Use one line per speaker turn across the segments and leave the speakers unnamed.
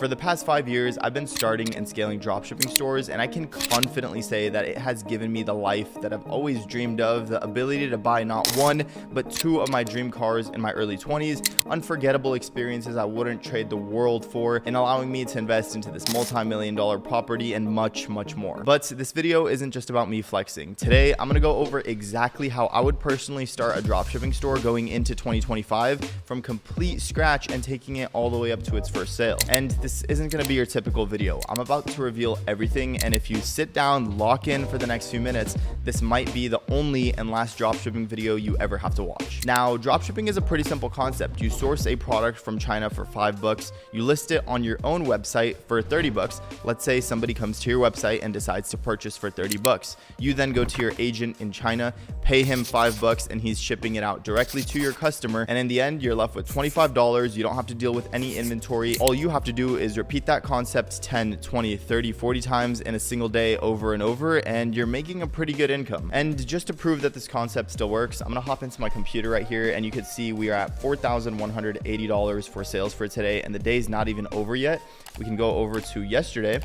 For the past 5 years, I've been starting and scaling dropshipping stores, and I can confidently say that it has given me the life that I've always dreamed of, the ability to buy not one, but two of my dream cars in my early 20s, unforgettable experiences I wouldn't trade the world for, and allowing me to invest into this multi-million-dollar property and much, much more. But this video isn't just about me flexing. Today, I'm gonna go over exactly how I would personally start a dropshipping store going into 2025 from complete scratch and taking it all the way up to its first sale. And this isn't gonna be your typical video. I'm about to reveal everything, and if you sit down, lock in for the next few minutes, this might be the only and last dropshipping video you ever have to watch. Now, dropshipping is a pretty simple concept. You source a product from China for $5, you list it on your own website for $30. Let's say somebody comes to your website and decides to purchase for $30. You then go to your agent in China, pay him $5, and he's shipping it out directly to your customer. And in the end, you're left with $25. You don't have to deal with any inventory. All you have to do is repeat that concept 10, 20, 30, 40 times in a single day over and over, and you're making a pretty good income. And just to prove that this concept still works, I'm gonna hop into my computer right here, and you can see we are at $4,180 for sales for today, and the day's not even over yet. We can go over to yesterday,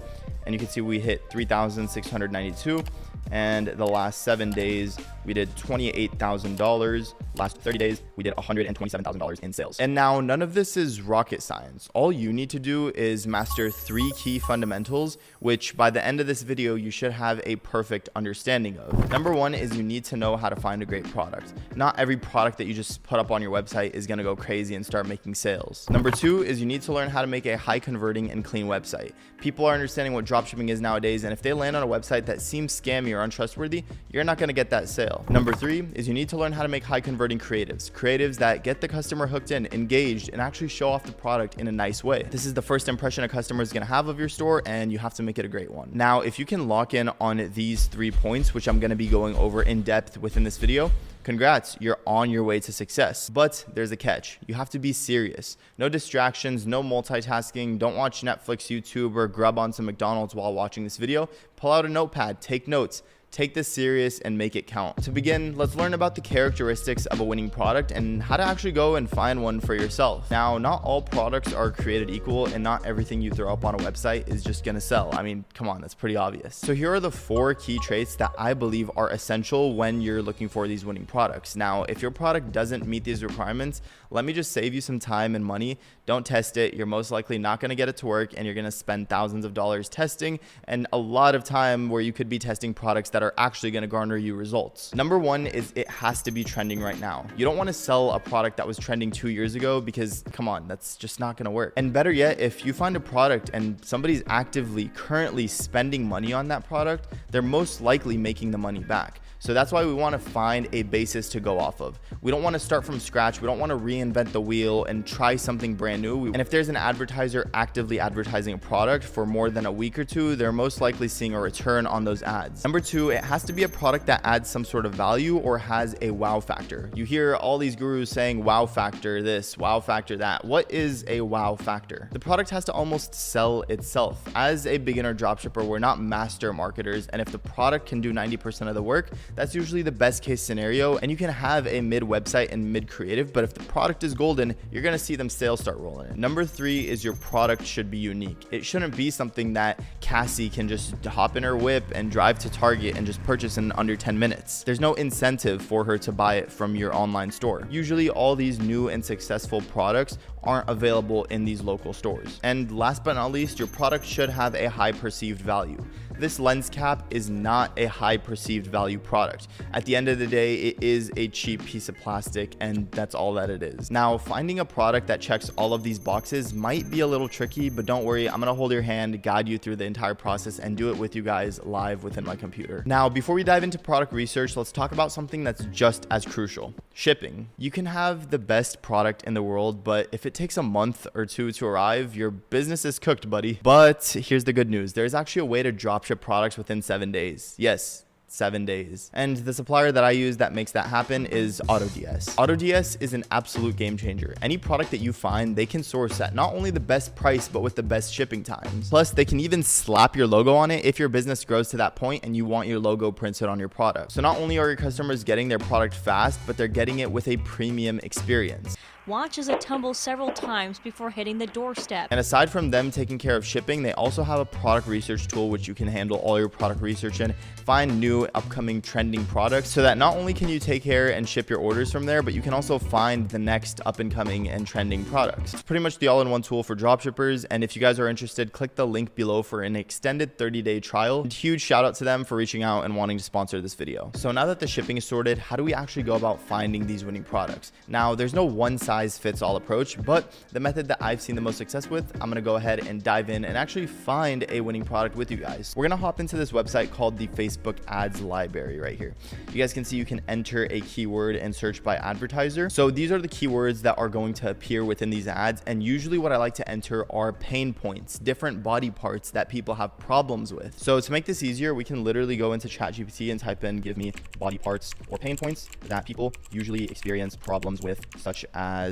and you can see we hit 3,692. And the last 7 days, we did $28,000. Last 30 days, we did $127,000 in sales. And now none of this is rocket science. All you need to do is master 3 key fundamentals, which by the end of this video, you should have a perfect understanding of. Number 1 is you need to know how to find a great product. Not every product that you just put up on your website is gonna go crazy and start making sales. Number 2 is you need to learn how to make a high converting and clean website. People are understanding what dropshipping is nowadays, and if they land on a website that seems scammy or untrustworthy, you're not going to get that sale. Number 3 is you need to learn how to make high converting creatives that get the customer hooked in, engaged, and actually show off the product in a nice way. This is the first impression a customer is going to have of your store, and you have to make it a great one. Now, if you can lock in on these 3 points, which I'm going to be going over in depth within this video, congrats, you're on your way to success. But there's a catch. You have to be serious. No distractions, no multitasking. Don't watch Netflix, YouTube, or grub on some McDonald's while watching this video. Pull out a notepad, take notes. Take this serious and make it count. To begin, let's learn about the characteristics of a winning product and how to actually go and find one for yourself. Now, not all products are created equal, and not everything you throw up on a website is just gonna sell. I mean, come on, that's pretty obvious. So here are the 4 key traits that I believe are essential when you're looking for these winning products. Now, if your product doesn't meet these requirements, let me just save you some time and money. Don't test it. You're most likely not gonna get it to work, and you're gonna spend thousands of dollars testing and a lot of time where you could be testing products that are actually going to garner you results. Number 1 is it has to be trending right now. You don't want to sell a product that was trending 2 years ago, because come on, that's just not going to work. And better yet, if you find a product and somebody's actively currently spending money on that product, they're most likely making the money back. So that's why we want to find a basis to go off of. We don't want to start from scratch. We don't want to reinvent the wheel and try something brand new. And if there's an advertiser actively advertising a product for more than a week or 2, they're most likely seeing a return on those ads. Number 2, it has to be a product that adds some sort of value or has a wow factor. You hear all these gurus saying wow factor this, wow factor that. What is a wow factor? The product has to almost sell itself. As a beginner dropshipper, we're not master marketers, and if the product can do 90% of the work, that's usually the best case scenario, and you can have a mid website and mid creative, but if the product is golden, you're gonna see them sales start rolling in. Number 3 is your product should be unique. It shouldn't be something that Cassie can just hop in her whip and drive to Target and just purchase in under 10 minutes. There's no incentive for her to buy it from your online store. Usually all these new and successful products aren't available in these local stores. And last but not least, your product should have a high perceived value. This lens cap is not a high perceived value product. At the end of the day, it is a cheap piece of plastic, and that's all that it is. Now, finding a product that checks all of these boxes might be a little tricky, but don't worry, I'm gonna hold your hand, guide you through the entire process, and do it with you guys live within my computer. Now, before we dive into product research, let's talk about something that's just as crucial: shipping. You can have the best product in the world, but if it takes a month or 2 to arrive, your business is cooked, buddy. But here's the good news. There's actually a way to dropship products within 7 days. Yes, 7 days. And the supplier that I use that makes that happen is AutoDS. AutoDS is an absolute game changer. Any product that you find, they can source at not only the best price, but with the best shipping times. Plus, they can even slap your logo on it if your business grows to that point and you want your logo printed on your product. So not only are your customers getting their product fast, but they're getting it with a premium experience.
Watch as it tumbles several times before hitting the doorstep.
And aside from them taking care of shipping, they also have a product research tool which you can handle all your product research in, find new upcoming trending products, so that not only can you take care and ship your orders from there, but you can also find the next up and coming and trending products. It's pretty much the all-in-one tool for dropshippers, and if you guys are interested, click the link below for an extended 30-day trial. And huge shout out to them for reaching out and wanting to sponsor this video. So now that the shipping is sorted, how do we actually go about finding these winning products? Now, there's no one size fits all approach, but the method that I've seen the most success with, I'm gonna go ahead and dive in and actually find a winning product with you guys. We're gonna hop into this website called the Facebook Ads Library right here. You guys can see you can enter a keyword and search by advertiser. So these are the keywords that are going to appear within these ads, and usually what I like to enter are pain points, different body parts that people have problems with. So to make this easier, we can literally go into ChatGPT and type in, give me body parts or pain points that people usually experience problems with, such as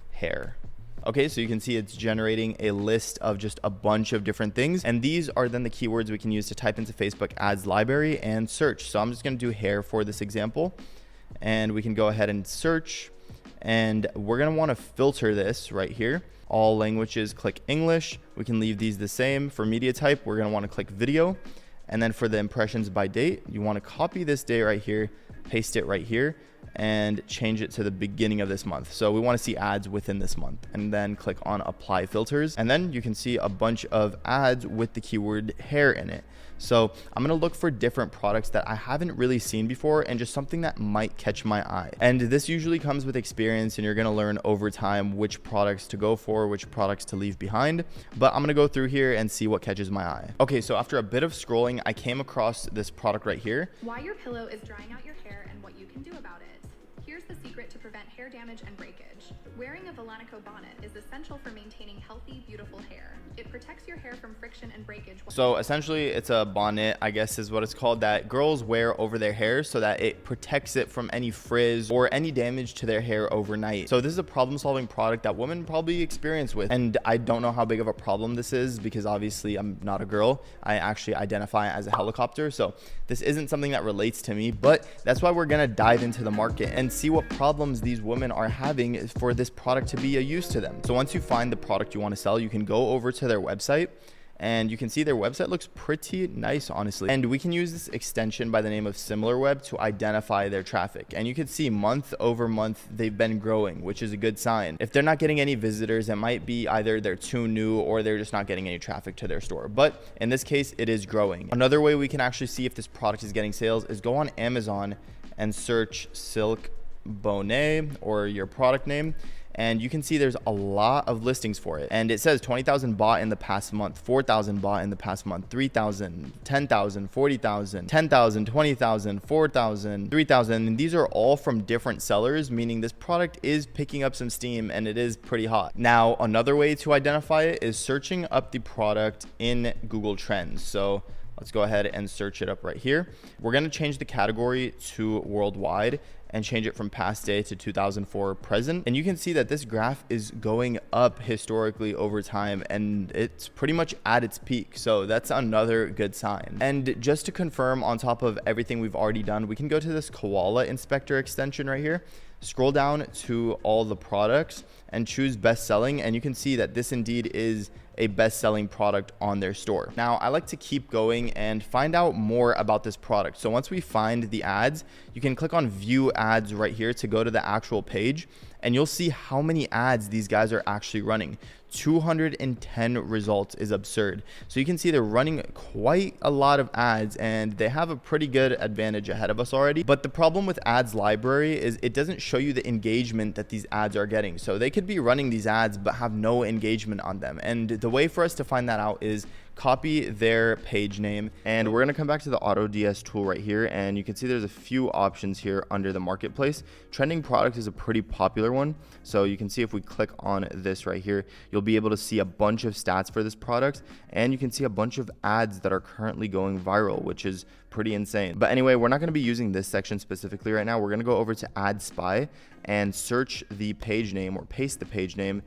hair. Okay, so you can see it's generating a list of just a bunch of different things. And these are then the keywords we can use to type into Facebook Ads Library and search. So I'm just gonna do hair for this example. And we can go ahead and search. And we're gonna wanna filter this right here. All languages, click English. We can leave these the same. For media type, we're gonna wanna click video. And then for the impressions by date, you wanna copy this date right here, paste it right here, and change it to the beginning of this month. So we want to see ads within this month, and then click on apply filters, and then you can see a bunch of ads with the keyword hair in it. So I'm going to look for different products that I haven't really seen before and just something that might catch my eye. And this usually comes with experience, and you're going to learn over time which products to go for, which products to leave behind. But I'm going to go through here and see what catches my eye. Okay, so after a bit of scrolling, I came across this product right here.
Why your pillow is drying out your hair and what you can do about it. Here's the secret to prevent hair damage and breakage. Wearing a Volanico bonnet is essential for maintaining healthy, beautiful hair. It protects your hair from friction and breakage.
So essentially it's a bonnet, I guess is what it's called, that girls wear over their hair so that it protects it from any frizz or any damage to their hair overnight. So this is a problem-solving product that women probably experience with. And I don't know how big of a problem this is because obviously I'm not a girl. I actually identify as a helicopter. So this isn't something that relates to me, but that's why we're gonna dive into the market and see what problems these women are having for this product to be a use to them. So once you find the product you want to sell, you can go over to their website, and you can see their website looks pretty nice, honestly. And we can use this extension by the name of SimilarWeb to identify their traffic. And you can see month over month, they've been growing, which is a good sign. If they're not getting any visitors, it might be either they're too new or they're just not getting any traffic to their store. But in this case, it is growing. Another way we can actually see if this product is getting sales is go on Amazon and search silk bonnet or your product name, and you can see there's a lot of listings for it, and it says 20,000 bought in the past month, 4,000 bought in the past month, 3,000, 10,000, 40,000, 10,000, 20,000, 4,000, 3,000, and these are all from different sellers, meaning this product is picking up some steam and it is pretty hot. Now another way to identify it is searching up the product in Google Trends. So let's go ahead and search it up right here. We're going to change the category to worldwide and change it from past day to 2004 present. And you can see that this graph is going up historically over time, and it's pretty much at its peak. So that's another good sign. And just to confirm, on top of everything we've already done, we can go to this koala inspector extension right here, scroll down to all the products and choose best selling, and you can see that this indeed is a best-selling product on their store. Now, I like to keep going and find out more about this product. So once we find the ads, you can click on view ads right here to go to the actual page, and you'll see how many ads these guys are actually running. 210 results is absurd. So you can see they're running quite a lot of ads, and they have a pretty good advantage ahead of us already. But the problem with ads library is it doesn't show you the engagement that these ads are getting. So they could be running these ads but have no engagement on them. And the way for us to find that out is copy their page name, and we're going to come back to the AutoDS tool right here, and you can see there's a few options here under the marketplace. Trending product is a pretty popular one, so you can see if we click on this right here, you'll be able to see a bunch of stats for this product, and you can see a bunch of ads that are currently going viral, which is pretty insane. But anyway, we're not going to be using this section specifically right now. We're going to go over to Ad Spy and search the page name or paste the page name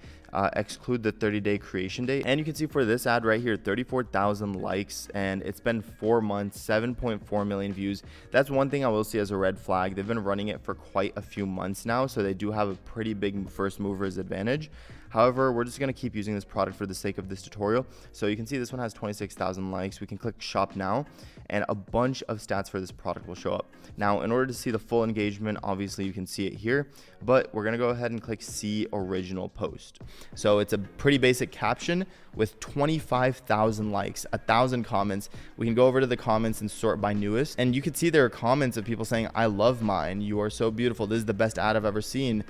exclude the 30-day creation date. And you can see for this ad right here, 34,000 likes, and it's been 4 months, 7.4 million views. That's one thing I will see as a red flag. They've been running it for quite a few months now, so they do have a pretty big first movers advantage. However, we're just going to keep using this product for the sake of this tutorial. So you can see this one has 26,000 likes. We can click shop now, and a bunch of stats for this product will show up. Now, in order to see the full engagement, obviously you can see it here, but we're going to go ahead and click see original post. So it's a pretty basic caption with 25,000 likes, 1,000 comments. We can go over to the comments and sort by newest, and you can see there are comments of people saying, I love mine. You are so beautiful. This is the best ad I've ever seen.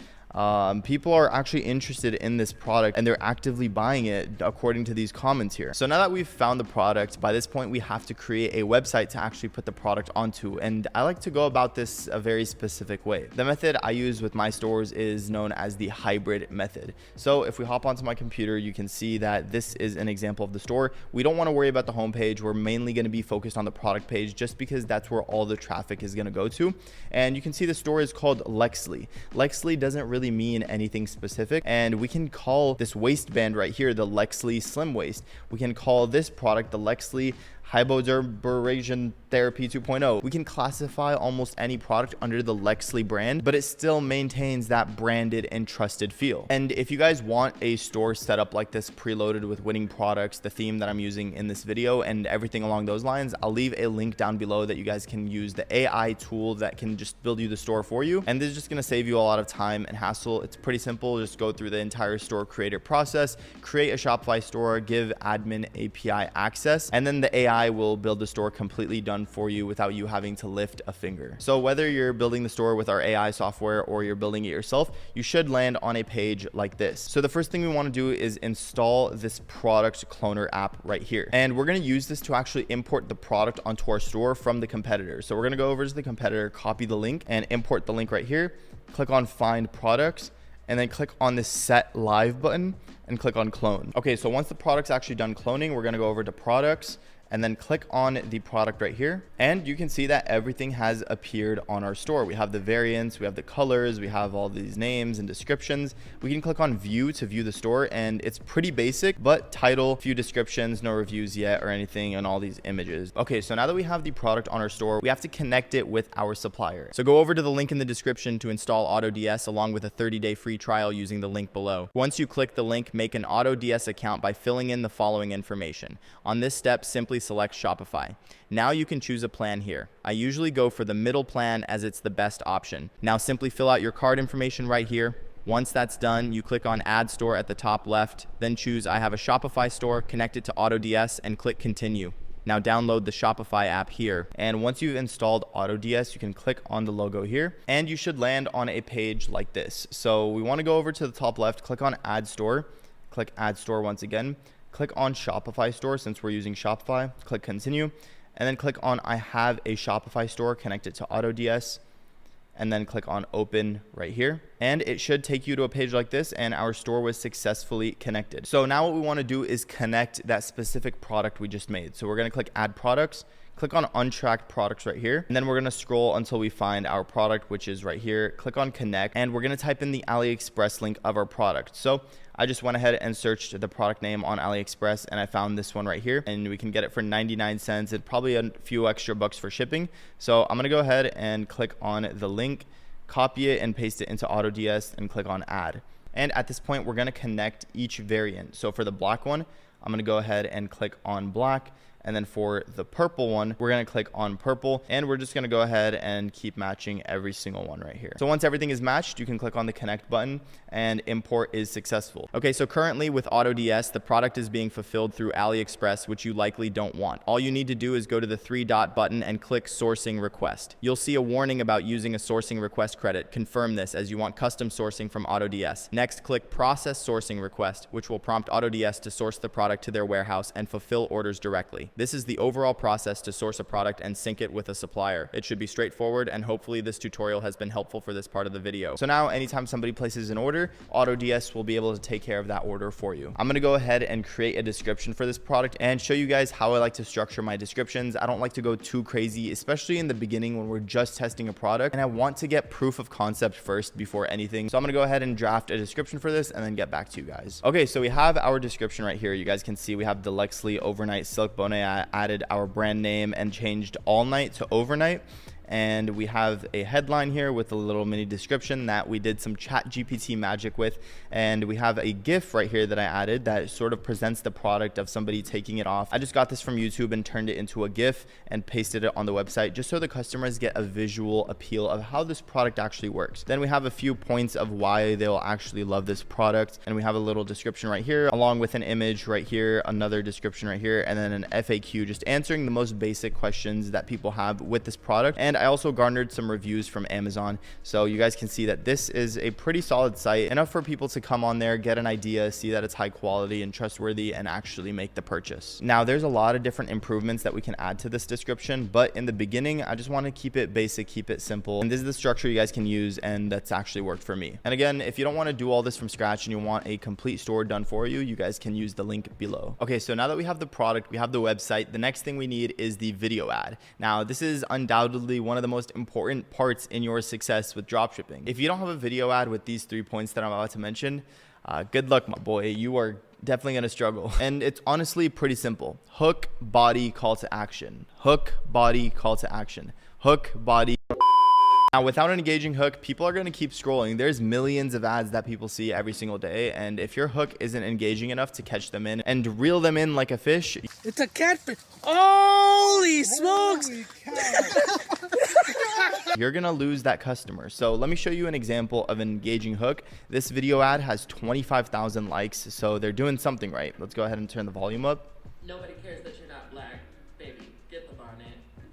People are actually interested in this product and they're actively buying it according to these comments here. So now that we've found the product, by this point we have to create a website to actually put the product onto, and I like to go about this a very specific way. The method I use with my stores is known as the hybrid method. So if we hop onto my computer, you can see that this is an example of the store. We don't want to worry about the homepage. We're mainly going to be focused on the product page just because that's where all the traffic is going to go to. And you can see the store is called Lexley. Lexley doesn't really mean anything specific, and we can call this waistband right here the Lexley Slim Waist. We can call this product the Lexley Hypodermabrasion Therapy 2.0. We can classify almost any product under the Lexley brand, but it still maintains that branded and trusted feel. And if you guys want a store set up like this, preloaded with winning products, the theme that I'm using in this video and everything along those lines, I'll leave a link down below that you guys can use the AI tool that can just build you the store for you. And this is just going to save you a lot of time and hassle. It's pretty simple. Just go through the entire store creator process, create a Shopify store, give admin API access, and then the AI will build the store completely done for you without you having to lift a finger. So whether you're building the store with our AI software or you're building it yourself, you should land on a page like this. So the first thing we want to do is install this product cloner app right here. And we're going to use this to actually import the product onto our store from the competitor. So we're going to go over to the competitor, copy the link and import the link right here. Click on find products, and then click on this set live button and click on clone. Okay, so once the product's actually done cloning, we're going to go over to products and then click on the product right here. And you can see that everything has appeared on our store. We have the variants, we have the colors, we have all these names and descriptions. We can click on view to view the store, and it's pretty basic, but title, few descriptions, no reviews yet or anything, and all these images. Okay, so now that we have the product on our store, we have to connect it with our supplier. So go over to the link in the description to install AutoDS along with a 30-day free trial using the link below. Once you click the link, make an AutoDS account by filling in the following information. On this step, simply select Shopify. Now you can choose a plan here. I usually go for the middle plan as it's the best option. Now simply fill out your card information right here. Once that's done, you click on Add Store at the top left, then choose I have a Shopify store, connect it to AutoDS, and click Continue. Now download the Shopify app here. And once you've installed AutoDS, you can click on the logo here, and you should land on a page like this. So we want to go over to the top left, click on Add Store, click Add Store once again. Click on Shopify store since we're using Shopify, click continue, and then click on I have a Shopify store, connect it to AutoDS, and then click on open right here. And it should take you to a page like this, and our store was successfully connected. So now what we want to do is connect that specific product we just made. So we're going to click add products, click on untracked products right here, and then we're going to scroll until we find our product, which is right here. Click on connect, and we're going to type in the AliExpress link of our product. So I just went ahead and searched the product name on AliExpress, and I found this one right here, and we can get it for 99 cents and probably a few extra bucks for shipping. So I'm going to go ahead and click on the link, copy it and paste it into AutoDS, and click on add. And at this point, we're going to connect each variant. So for the black one, I'm going to go ahead and click on black. And then for the purple one, we're going to click on purple, and we're just going to go ahead and keep matching every single one right here. So once everything is matched, you can click on the connect button and import is successful. Okay, so currently with AutoDS, the product is being fulfilled through AliExpress, which you likely don't want. All you need to do is go to the 3-dot button and click sourcing request. You'll see a warning about using a sourcing request credit. Confirm this as you want custom sourcing from AutoDS. Next, click process sourcing request, which will prompt AutoDS to source the product to their warehouse and fulfill orders directly. This is the overall process to source a product and sync it with a supplier. It should be straightforward, and hopefully this tutorial has been helpful for this part of the video. So now anytime somebody places an order, AutoDS will be able to take care of that order for you. I'm gonna go ahead and create a description for this product and show you guys how I like to structure my descriptions. I don't like to go too crazy, especially in the beginning when we're just testing a product, and I want to get proof of concept first before anything. So I'm gonna go ahead and draft a description for this and then get back to you guys. Okay, so we have our description right here. You guys can see we have Deluxely Overnight Silk Bonnet. I added our brand name and changed all night to overnight. And we have a headline here with a little mini description that we did some ChatGPT magic with. And we have a GIF right here that I added that sort of presents the product of somebody taking it off. I just got this from YouTube and turned it into a GIF and pasted it on the website just so the customers get a visual appeal of how this product actually works. Then we have a few points of why they'll actually love this product. And we have a little description right here, along with an image right here, another description right here, and then an FAQ just answering the most basic questions that people have with this product. And I also garnered some reviews from Amazon, so you guys can see that this is a pretty solid site, enough for people to come on there, get an idea, see that it's high quality and trustworthy, and actually make the purchase. Now there's a lot of different improvements that we can add to this description, but in the beginning I just want to keep it basic, keep it simple, and this is the structure you guys can use, and that's actually worked for me. And again, if you don't want to do all this from scratch and you want a complete store done for you, you guys can use the link below. Okay, so now that we have the product, we have the website, the next thing we need is the video ad. Now this is undoubtedly one of the most important parts in your success with dropshipping. If you don't have a video ad with these 3 points that I'm about to mention, good luck, my boy. You are definitely going to struggle. And it's honestly pretty simple. Hook, body, call to action. Hook, body, call to action. Hook, body. Now, without an engaging hook, people are going to keep scrolling. There's millions of ads that people see every single day. And if your hook isn't engaging enough to catch them in and reel them in like a fish,
it's a catfish. Holy smokes.
you're going to lose that customer. So let me show you an example of an engaging hook. This video ad has 25,000 likes. So they're doing something right. Let's go ahead and turn the volume up.
Nobody cares that you're not black. Baby, get the bonnet.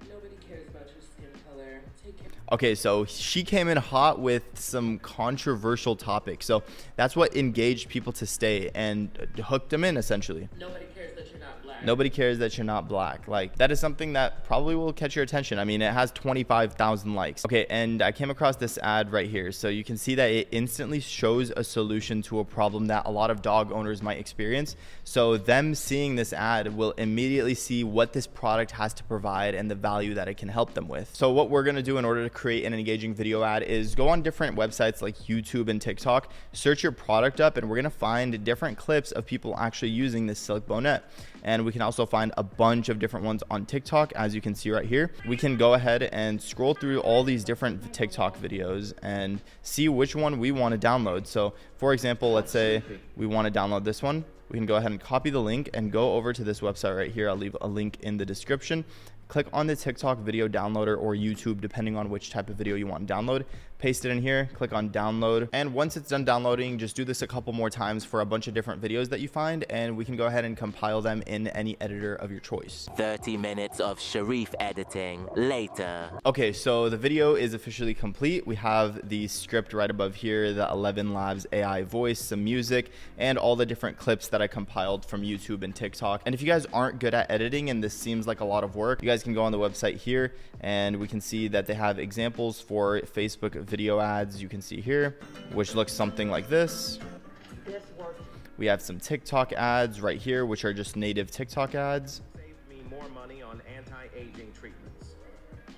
Nobody cares about your skin color. Take care.
Okay, so she came in hot with some controversial topics. So that's what engaged people to stay and hooked them in, essentially.
Nobody cares that you're not black.
Nobody cares that you're not black. Like, that is something that probably will catch your attention. I mean, it has 25,000 likes. Okay, and I came across this ad right here. So you can see that it instantly shows a solution to a problem that a lot of dog owners might experience. So them seeing this ad will immediately see what this product has to provide and the value that it can help them with. So what we're gonna do in order to create an engaging video ad is go on different websites like YouTube and TikTok, search your product up, and we're gonna find different clips of people actually using this silk bonnet. And we can also find a bunch of different ones on TikTok, as you can see right here. We can go ahead and scroll through all these different TikTok videos and see which one we want to download. So for example, let's say we want to download this one. We can go ahead and copy the link and go over to this website right here. I'll leave a link in the description. Click on the TikTok video downloader or YouTube, depending on which type of video you want to download. Paste it in here, click on download. And once it's done downloading, just do this a couple more times for a bunch of different videos that you find, and we can go ahead and compile them in any editor of your choice.
30 minutes of Sharif editing later.
Okay, so the video is officially complete. We have the script right above here, the 11 Labs AI voice, some music, and all the different clips that I compiled from YouTube and TikTok. And if you guys aren't good at editing and this seems like a lot of work, you guys can go on the website here and we can see that they have examples for Facebook video ads. You can see here, which looks something like this. We have some TikTok ads right here, which are just native TikTok ads.
Saved me more money on anti-aging treatments.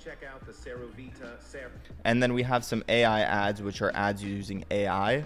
Check out the Cerovita
And then we have some AI ads, which are ads using AI.
If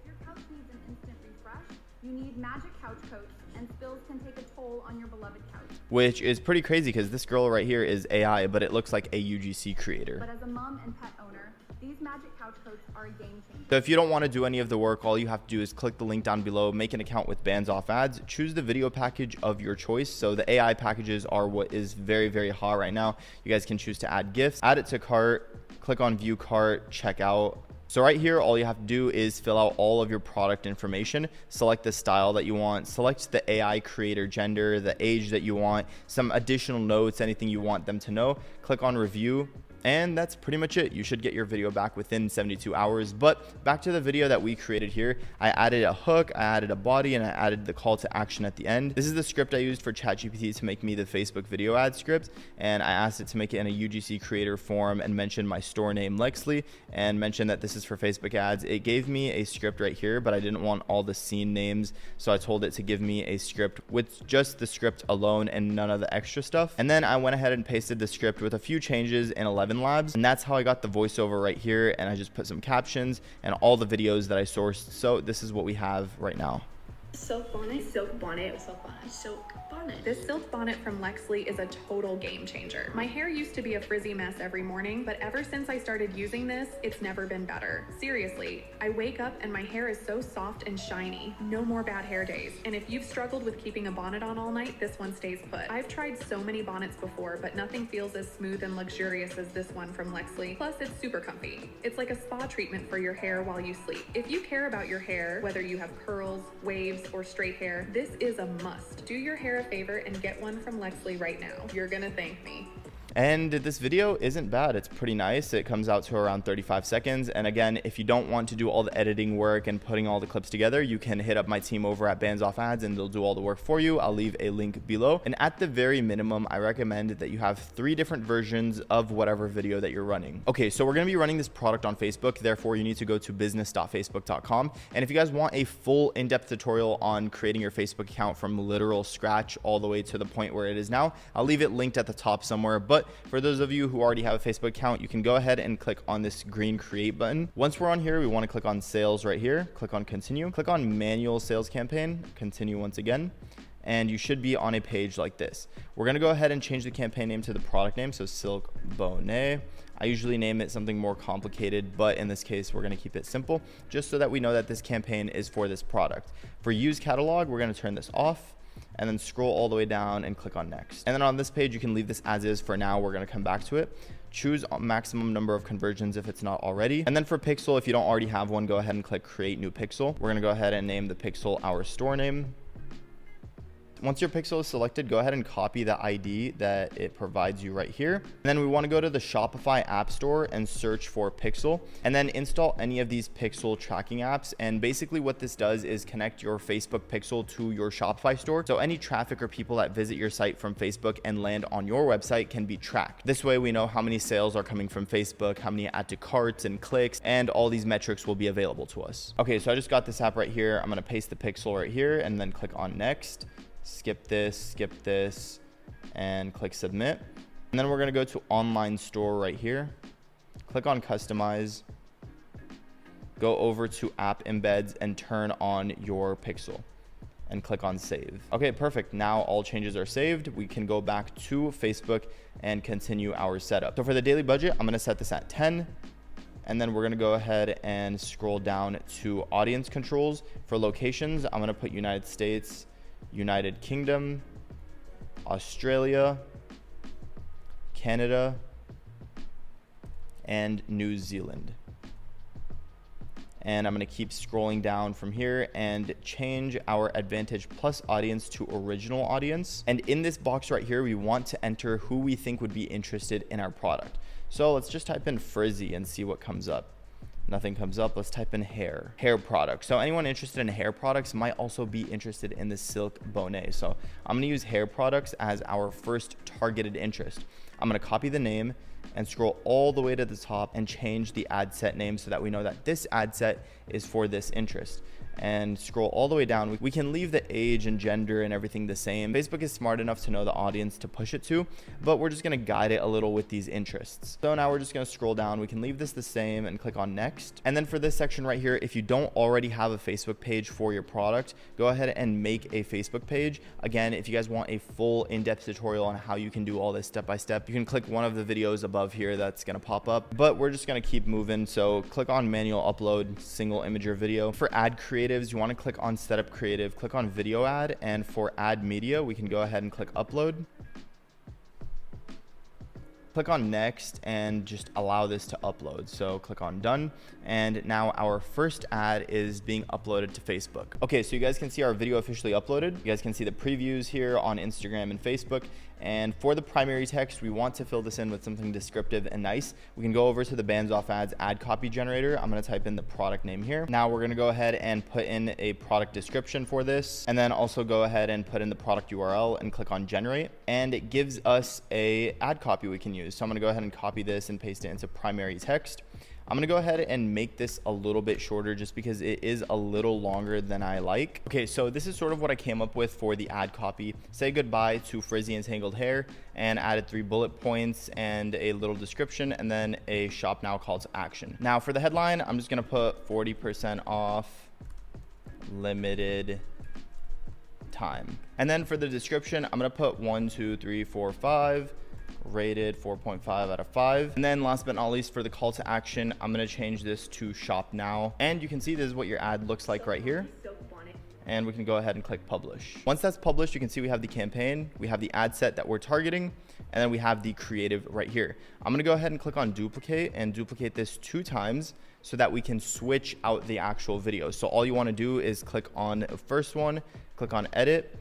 your couch needs an instant refresh, you need magic couch coats, and spills can take a toll on your beloved couch.
Which is pretty crazy because this girl right here is AI, but it looks like a UGC creator.
But as a mom and pet owner, these magic couch coats are a game changer.
So if you don't want to do any of the work, all you have to do is click the link down below, make an account with Bands Off Ads, choose the video package of your choice. So the AI packages are what is very, very hot right now. You guys can choose to add gifts, add it to cart, click on view cart, check out. So right here, all you have to do is fill out all of your product information, select the style that you want, select the AI creator gender, the age that you want, some additional notes, anything you want them to know, click on review, And that's pretty much it. You should get your video back within 72 hours. But back to the video that we created here, I added a hook, I added a body, and I added the call to action at the end. This is the script I used for ChatGPT to make me the Facebook video ad script, and I asked it to make it in a UGC creator form and mention my store name Lexley and mention that this is for Facebook ads. It gave me a script right here, but I didn't want all the scene names, so I told it to give me a script with just the script alone and none of the extra stuff. And then I went ahead and pasted the script with a few changes in 11 Labs, and that's how I got the voiceover right here. And I just put some captions and all the videos that I sourced. So this is what we have right now.
Silk bonnet, silk bonnet, silk bonnet, silk bonnet. This silk bonnet from Lexley is a total game changer. My hair used to be a frizzy mess every morning, but ever since I started using this, it's never been better. Seriously, I wake up and my hair is so soft and shiny. No more bad hair days. And if you've struggled with keeping a bonnet on all night, this one stays put. I've tried so many bonnets before, but nothing feels as smooth and luxurious as this one from Lexley. Plus, it's super comfy. It's like a spa treatment for your hair while you sleep. If you care about your hair, whether you have curls, waves, or straight hair, this is a must. Do your hair a favor and get one from Lexley right now. You're gonna thank me.
And this video isn't bad. It's pretty nice. It comes out to around 35 seconds. And again, if you don't want to do all the editing work and putting all the clips together, you can hit up my team over at Bands Off Ads and they'll do all the work for you. I'll leave a link below. And at the very minimum, I recommend that you have 3 different versions of whatever video that you're running. Okay, so we're going to be running this product on Facebook. Therefore, you need to go to business.facebook.com. And if you guys want a full in-depth tutorial on creating your Facebook account from literal scratch all the way to the point where it is now, I'll leave it linked at the top somewhere. But for those of you who already have a Facebook account, you can go ahead and click on this green create button. Once we're on here, we want to click on sales right here, click on continue, click on manual sales campaign, continue once again, and you should be on a page like this. We're going to go ahead and change the campaign name to the product name, so Silk Bonnet. I usually name it something more complicated, but in this case, we're going to keep it simple, just so that we know that this campaign is for this product. For use catalog, we're going to turn this off, and then scroll all the way down and click on next. And then on this page, you can leave this as is for now. We're going to come back to it. Choose a maximum number of conversions if it's not already. And then for pixel, if you don't already have one, go ahead and click create new pixel. We're going to go ahead and name the pixel our store name. Once your pixel is selected, go ahead and copy the ID that it provides you right here. And then we want to go to the Shopify App Store and search for Pixel, and then install any of these Pixel tracking apps. And basically what this does is connect your Facebook Pixel to your Shopify store. So any traffic or people that visit your site from Facebook and land on your website can be tracked. This way we know how many sales are coming from Facebook, how many add to carts and clicks, and all these metrics will be available to us. Okay, so I just got this app right here. I'm going to paste the pixel right here and then click on next. Skip this, and click submit. And then we're going to go to online store right here. Click on customize. Go over to app embeds and turn on your pixel and click on save. Okay, perfect. Now all changes are saved. We can go back to Facebook and continue our setup. So for the daily budget, I'm going to set this at 10. And then we're going to go ahead and scroll down to audience controls. For locations, I'm going to put United States, United Kingdom, Australia, Canada, and New Zealand. And I'm going to keep scrolling down from here and change our Advantage Plus audience to original audience. And in this box right here, we want to enter who we think would be interested in our product. So let's just type in frizzy and see what comes up. Nothing comes up. Let's type in hair product. So anyone interested in hair products might also be interested in the Silk Bonnet. So I'm going to use hair products as our first targeted interest. I'm going to copy the name and scroll all the way to the top and change the ad set name so that we know that this ad set is for this interest. And scroll all the way down. We can leave the age and gender and everything the same. Facebook is smart enough to know the audience to push it to, but we're just going to guide it a little with these interests. So now we're just going to scroll down. We can leave this the same and click on next. And then for this section right here, if you don't already have a Facebook page for your product, go ahead and make a Facebook page. Again, if you guys want a full in-depth tutorial on how you can do all this step by step, you can click one of the videos above here that's going to pop up, but we're just going to keep moving. So click on manual upload, single image or video. For ad creatives, you want to click on setup creative, click on video ad, and for ad media, we can go ahead and click upload. Click on next and just allow this to upload. So click on done. And now our first ad is being uploaded to Facebook. Okay, so you guys can see our video officially uploaded. You guys can see the previews here on Instagram and Facebook. And for the primary text, we want to fill this in with something descriptive and nice. We can go over to the Bands Off Ads ad copy generator. I'm gonna type in the product name here. Now we're gonna go ahead and put in a product description for this, and then also go ahead and put in the product URL and click on generate. And it gives us a ad copy we can use. So I'm gonna go ahead and copy this and paste it into primary text. I'm gonna go ahead and make this a little bit shorter just because it is a little longer than I like. Okay, so this is sort of what I came up with for the ad copy. Say goodbye to frizzy and tangled hair, and added 3 bullet points and a little description, and then a shop now call to action. Now for the headline, I'm just gonna put 40% off limited time. And then for the description, I'm gonna put 1, 2, 3, 4, 5. Rated 4.5 out of 5. And then last but not least, for the call to action, I'm going to change this to shop now. And you can see this is what your ad looks like right here. And we can go ahead and click publish. Once that's published, you can see we have the campaign, we have the ad set that we're targeting, and then we have the creative right here. I'm going to go ahead and click on duplicate and duplicate this 2 times so that we can switch out the actual video. So all you want to do is click on the first one, click on edit,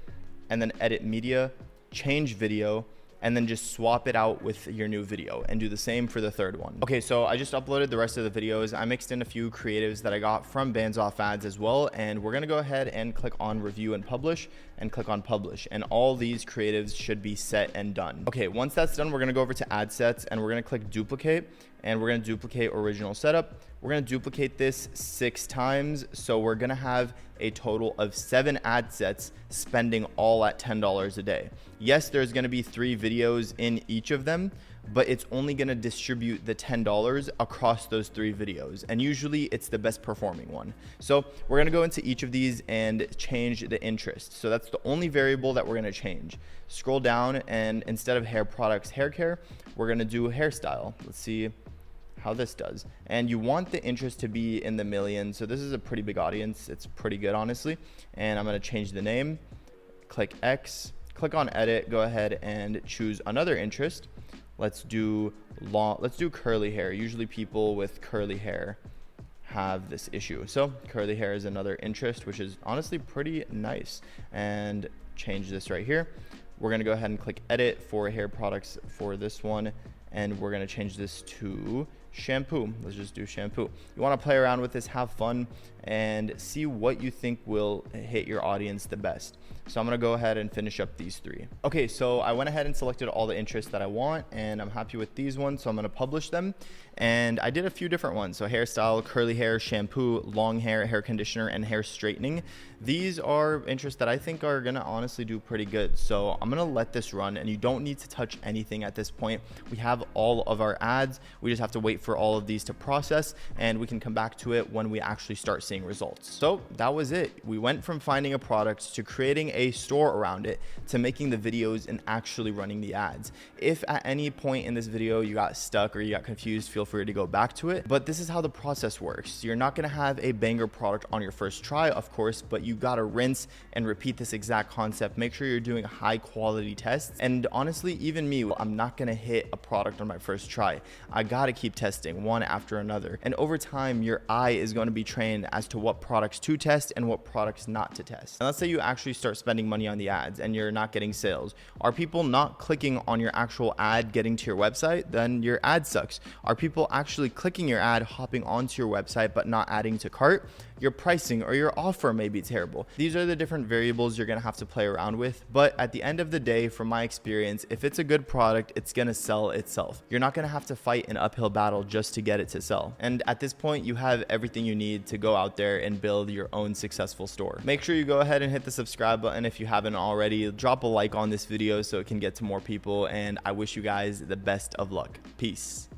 and then edit media, change video, and then just swap it out with your new video, and do the same for the third one. Okay, so I just uploaded the rest of the videos. I mixed in a few creatives that I got from Bands Off Ads as well, and we're gonna go ahead and click on review and publish, and click on publish, and all these creatives should be set and done. Okay, once that's done, we're gonna go over to ad sets, and we're gonna click duplicate, and we're gonna duplicate original setup. We're gonna duplicate this 6 times, so we're gonna have a total of 7 ad sets spending all at $10 a day. Yes, there's gonna be 3 videos in each of them, but it's only gonna distribute the $10 across those 3 videos. And usually it's the best performing one. So we're gonna go into each of these and change the interest. So that's the only variable that we're gonna change. Scroll down, and instead of hair products, hair care, we're gonna do hairstyle. Let's see how this does. And you want the interest to be in the millions. So this is a pretty big audience. It's pretty good, honestly. And I'm gonna change the name, click X, click on edit, go ahead and choose another interest. Let's do curly hair. Usually people with curly hair have this issue. So curly hair is another interest, which is honestly pretty nice. And change this right here. We're gonna go ahead and click edit for hair products for this one. And we're gonna change this to shampoo. Let's just do shampoo. You wanna play around with this, have fun, and see what you think will hit your audience the best. So I'm gonna go ahead and finish up these 3. Okay, so I went ahead and selected all the interests that I want, and I'm happy with these ones, so I'm gonna publish them. And I did a few different ones. So hairstyle, curly hair, shampoo, long hair, hair conditioner, and hair straightening. These are interests that I think are gonna honestly do pretty good. So I'm gonna let this run, and you don't need to touch anything at this point. We have all of our ads. We just have to wait for all of these to process, and we can come back to it when we actually start seeing results. So that was it. We went from finding a product to creating a store around it to making the videos and actually running the ads. If at any point in this video you got stuck or you got confused, feel free to go back to it. But this is how the process works. You're not gonna have a banger product on your first try, of course, but you gotta rinse and repeat this exact concept. Make sure you're doing high quality tests. And honestly, even me, I'm not gonna hit a product on my first try. I gotta keep testing one after another. And over time, your eye is gonna be trained as to what products to test and what products not to test. And let's say you actually start spending money on the ads and you're not getting sales. Are people not clicking on your actual ad getting to your website? Then your ad sucks. Are people actually clicking your ad, hopping onto your website, but not adding to cart? Your pricing or your offer may be terrible. These are the different variables you're gonna have to play around with. But at the end of the day, from my experience, if it's a good product, it's gonna sell itself. You're not gonna have to fight an uphill battle just to get it to sell. And at this point, you have everything you need to go out there and build your own successful store. Make sure you go ahead and hit the subscribe button if you haven't already. Drop a like on this video so it can get to more people. And I wish you guys the best of luck. Peace.